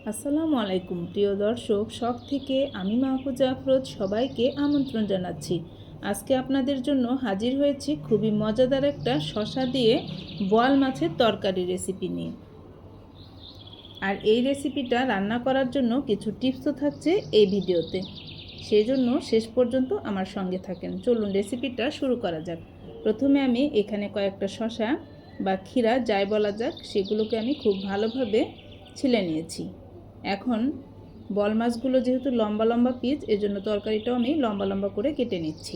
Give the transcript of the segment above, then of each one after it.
আসসালামু আলাইকুম প্রিয় দর্শক, শখ থেকে আমি মাহফুজা আফরোজ সবাইকে আমন্ত্রণ জানাচ্ছি। আজকে আপনাদের জন্য হাজির হয়েছি খুবই মজাদার একটা শসা দিয়ে বোয়াল মাছের তরকারি রেসিপি নিয়ে। আর এই রেসিপিটা রান্না করার জন্য কিছু টিপসও থাকছে এই ভিডিওতে, সেই জন্য শেষ পর্যন্ত আমার সঙ্গে থাকেন। চলুন রেসিপিটা শুরু করা যাক। প্রথমে আমি এখানে কয়েকটা শসা বা ক্ষীরা যাই বলা যাক, সেগুলোকে আমি খুব ভালোভাবে ছিলে নিয়েছি। এখন বল মাছগুলো যেহেতু লম্বা লম্বা পিস, এজন্য তরকারিটাও আমি লম্বা লম্বা করে কেটে নিচ্ছি।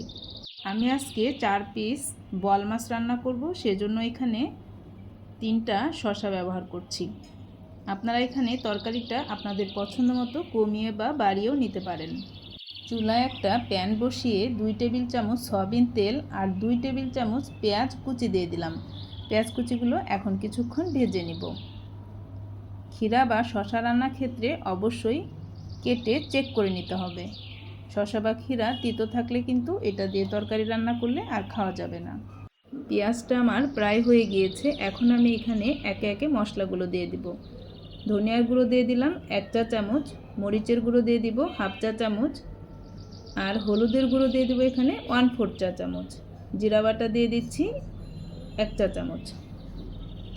আমি আজকে 4 পিস বল মাছ রান্না করব, সেজন্য এখানে 3টা শসা ব্যবহার করছি। আপনারা এখানে তরকারিটা আপনাদের পছন্দ মতো কমিয়ে বা বাড়িয়েও নিতে পারেন। চুলায় একটা প্যান বসিয়ে 2 টেবিল চামচ সয়াবিন তেল আর 2 টেবিল চামচ পেঁয়াজ কুচি দিয়ে দিলাম। পেঁয়াজ কুচিগুলো এখন কিছুক্ষণ ভেজে নিব। ক্ষীরা বা শসা রান্নার ক্ষেত্রে অবশ্যই কেটে চেক করে নিতে হবে। শসা বা ক্ষীরা তিতো থাকলে কিন্তু এটা দিয়ে তরকারি রান্না করলে আর খাওয়া যাবে না। পেঁয়াজটা আমার প্রায় হয়ে গিয়েছে। এখন আমি এখানে একে একে মশলাগুলো দিয়ে দিব। ধনিয়ার গুঁড়ো দিয়ে দিলাম 1 চা চামচ, মরিচের গুঁড়ো দিয়ে দিব 1/2 চা চামচ, আর হলুদের গুঁড়ো দিয়ে দিব এখানে 1/4 চা চামচ। জিরা বাটা দিয়ে দিচ্ছি 1 চা চামচ।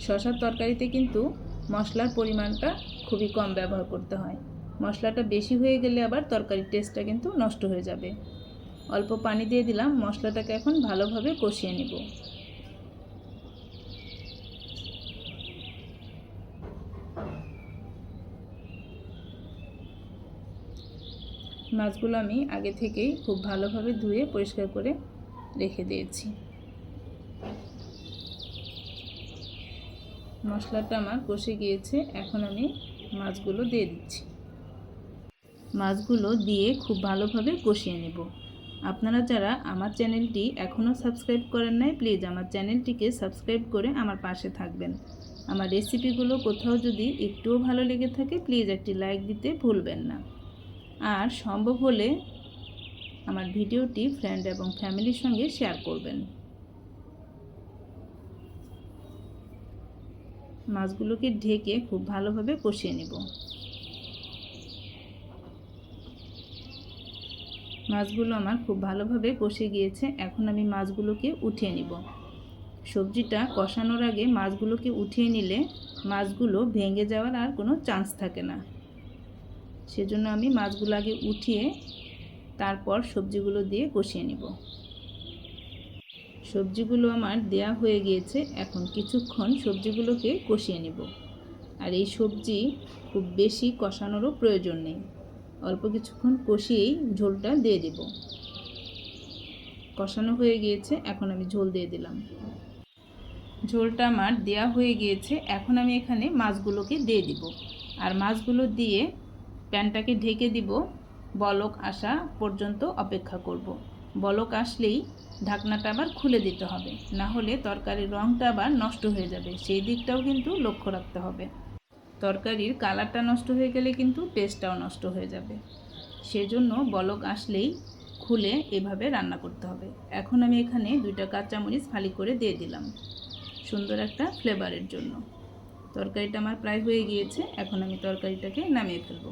শসার তরকারিতে কিন্তু মশলার পরিমাণটা খুবই কম ব্যবহার করতে হয়। মশলাটা বেশি হয়ে গেলে আবার তরকারির টেস্টটা কিন্তু নষ্ট হয়ে যাবে। অল্প পানি দিয়ে দিলাম। মশলাটাকে এখন ভালোভাবে কষিয়ে নিব। মাছগুলো আমি আগে থেকেই খুব ভালোভাবে ধুয়ে পরিষ্কার করে রেখে দিয়েছি। মশলাটা আমার কষে গিয়েছে। এখন আমি মাছগুলো দিয়ে দিচ্ছি। মাছগুলো দিয়ে খুব ভালোভাবে কষিয়ে নেব। আপনারা যারা আমার চ্যানেলটি এখনও সাবস্ক্রাইব করেন নাই, প্লিজ আমার চ্যানেলটিকে সাবস্ক্রাইব করে আমার পাশে থাকবেন। আমার রেসিপিগুলো কোথাও যদি একটুও ভালো লেগে থাকে, প্লিজ একটি লাইক দিতে ভুলবেন না। আর সম্ভব হলে আমার ভিডিওটি ফ্রেন্ড এবং ফ্যামিলির সঙ্গে শেয়ার করবেন। মাছগুলোকে ঢেকে খুব ভালোভাবে কষিয়ে নেব। মাছগুলো আমার খুব ভালোভাবে কষে গিয়েছে। এখন আমি মাছগুলোকে উঠিয়ে নিব। সবজিটা কষানোর আগে মাছগুলোকে উঠিয়ে নিলে মাছগুলো ভেঙে যাওয়ার আর কোনো চান্স থাকে না। সেজন্য আমি মাছগুলো আগে উঠিয়ে তারপর সবজিগুলো দিয়ে কষিয়ে নিব। সবজিগুলো আমার দেয়া হয়ে গিয়েছে। এখন কিছুক্ষণ সবজিগুলোকে কষিয়ে নিব। আর এই সবজি খুব বেশি কষানোরও প্রয়োজন নেই। অল্প কিছুক্ষণ কষিয়েই ঝোলটা দিয়ে দেব। কষানো হয়ে গিয়েছে। এখন আমি ঝোল দিয়ে দিলাম। ঝোলটা আমার দেয়া হয়ে গিয়েছে। এখন আমি এখানে মাছগুলোকে দিয়ে দিব। আর মাছগুলো দিয়ে প্যানটাকে ঢেকে দিব। বলক আসা পর্যন্ত অপেক্ষা করব। বলক আসলেই ঢাকনাটা আবার খুলে দিতে হবে, না হলে তরকারির রঙটা আবার নষ্ট হয়ে যাবে। সেই দিকটাও কিন্তু লক্ষ্য রাখতে হবে। তরকারির কালারটা নষ্ট হয়ে গেলে কিন্তু টেস্টটাও নষ্ট হয়ে যাবে। সেজন্য বলক আসলেই খুলে এভাবে রান্না করতে হবে। এখন আমি এখানে 2টা কাঁচামরিচ ফালি করে দিয়ে দিলাম সুন্দর একটা ফ্লেভারের জন্য। তরকারিটা আমার প্রায় হয়ে গিয়েছে। এখন আমি তরকারিটাকে নামিয়ে ফেলব।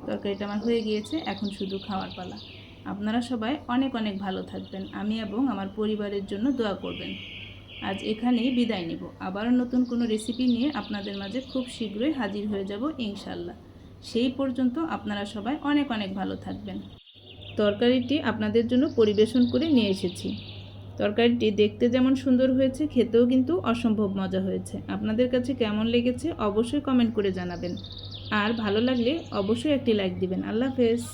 তরকারিটা আমার হয়ে গিয়েছে। এখন শুধু খাওয়ার পালা। আপনারা সবাই অনেক অনেক ভালো থাকবেন। আমি এবং আমার পরিবারের জন্য দোয়া করবেন। আজ এখানেই বিদায় নিব। আবারও নতুন কোনো রেসিপি নিয়ে আপনাদের মাঝে খুব শীঘ্রই হাজির হয়ে যাব ইনশাল্লাহ। সেই পর্যন্ত আপনারা সবাই অনেক অনেক ভালো থাকবেন। তরকারিটি আপনাদের জন্য পরিবেশন করে নিয়ে এসেছি। তরকারিটি দেখতে যেমন সুন্দর হয়েছে, খেতেও কিন্তু অসম্ভব মজা হয়েছে। আপনাদের কাছে কেমন লেগেছে অবশ্যই কমেন্ট করে জানাবেন। আর ভালো লাগলে অবশ্যই একটি লাইক দিবেন। আল্লাহ হাফেজ।